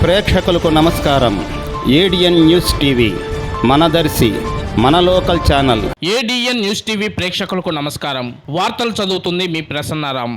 ప్రేక్షకులకు నమస్కారం. ADN news TV మనదర్శి మన local channel. ADN news TV ప్రేక్షకులకు నమస్కారం. వార్తలు చదువుతుంది మీ ప్రసన్నారాం.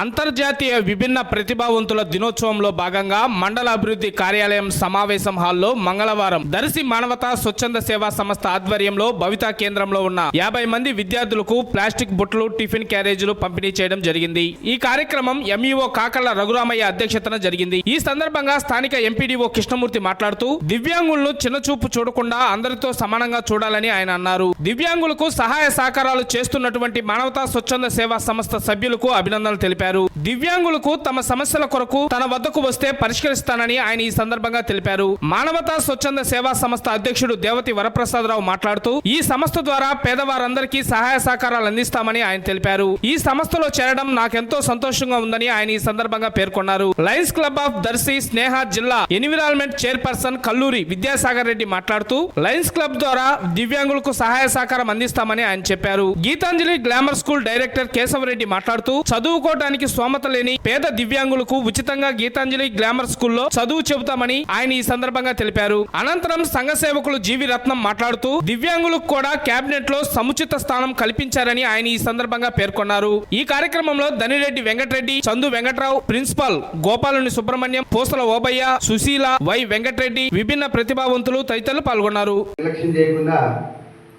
అంతర్జాతీయ విభిన్న ప్రతిభావంతుల దినోత్సవంలో భాగంగా మండల అభివృద్ధి కార్యాలయం సమావేశం హాల్లో మంగళవారం దర్శి మానవతా స్వచ్ఛంద సేవా సంస్థ ఆధ్వర్యంలో భవితా కేంద్రంలో ఉన్న 50 మంది విద్యార్థులకు ప్లాస్టిక్ బుట్టలు, టిఫిన్ క్యారేజీలు పంపిణీ చేయడం జరిగింది. ఈ కార్యక్రమం ఎంఈఓ కాకళ్ల రఘురామయ్య అధ్యక్షతన జరిగింది. ఈ సందర్భంగా స్థానిక ఎంపీడీఓ కృష్ణమూర్తి మాట్లాడుతూ దివ్యాంగులను చిన్నచూపు చూడకుండా అందరితో సమానంగా చూడాలని ఆయన అన్నారు. దివ్యాంగులకు సహాయ సహకారాలు చేస్తున్నటువంటి మానవతా స్వచ్ఛంద సేవా సంస్థ సభ్యులకు అభినందనలు తెలిపారు. దివ్యాంగులకు తమ సమస్యల కొరకు తన వద్దకు వస్తే పరిష్కరిస్తానని ఆయన ఈ సందర్భంగా తెలిపారు. మానవతా స్వచ్ఛంద సేవా సంస్థ అధ్యక్షుడు దేవతి వరప్రసాదరావు మాట్లాడుతూ ఈ సంస్థ ద్వారా పేదవారందరికీ సహాయ సహకారాలు అందిస్తామని ఆయన తెలిపారు. ఈ సంస్థలో చేరడం నాకెంతో సంతోషంగా ఉందని ఆయన ఈ సందర్భంగా పేర్కొన్నారు. లయన్స్ క్లబ్ ఆఫ్ దర్శి స్నేహ జిల్లా ఎన్విరాన్మెంట్ చైర్పర్సన్ కల్లూరి విద్యాసాగర్ రెడ్డి మాట్లాడుతూ లయన్స్ క్లబ్ ద్వారా దివ్యాంగులకు సహాయ సహకారం అందిస్తామని ఆయన చెప్పారు. Gitanjali glamour school director Keshava Reddy మాట్లాడుతూ చదువుకోవడానికి స్తోమత లేని పేద దివ్యాంగులకు ఉచితంగా గీతాంజలి గ్లామర్ స్కూల్లో చదువు చెబుతామని ఆయన ఈ సందర్భంగా తెలిపారు. అనంతరం సంఘ సేవకులు జీవి రత్నం మాట్లాడుతూ దివ్యాంగులకు కూడా కేబినెట్ లో సముచిత స్థానం కల్పించారని ఆయన ఈ సందర్భంగా పేర్కొన్నారు. ఈ కార్యక్రమంలో దనిరెడ్డి వెంకటరెడ్డి, చందు వెంకట్రావు, ప్రిన్సిపల్ గోపాలుని సుబ్రహ్మణ్యం, పూసల ఓబయ్య, సుశీల, వై వెంకటరెడ్డి, విభిన్న ప్రతిభావంతులు తదితరులు పాల్గొన్నారు.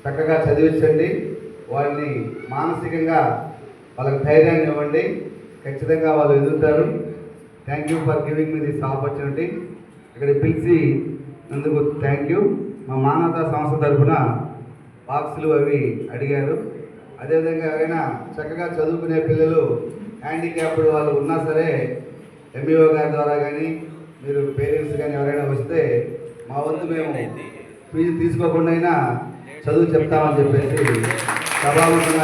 చక్కగా చదివించండి, వారిని మానసికంగా వాళ్ళకి ధైర్యాన్ని ఇవ్వండి, ఖచ్చితంగా వాళ్ళు ఎదుగుతారు. Thank you for giving me this opportunity. ఇక్కడ పిలిచి అందుకు థ్యాంక్ యూ. మా మానవతా సంస్థ తరఫున బాక్సులు అవి అడిగారు. అదేవిధంగా ఎవరైనా చక్కగా చదువుకునే పిల్లలు హ్యాండిక్యాప్డ్ వాళ్ళు ఉన్నా సరే ఎంఈఓ గారి ద్వారా కానీ మీరు పేరెంట్స్ కానీ ఎవరైనా వస్తే మా వంతు మేము ఫీజు తీసుకోకుండా అయినా చదువు చెప్తామని చెప్పేసి సభాముఖంగా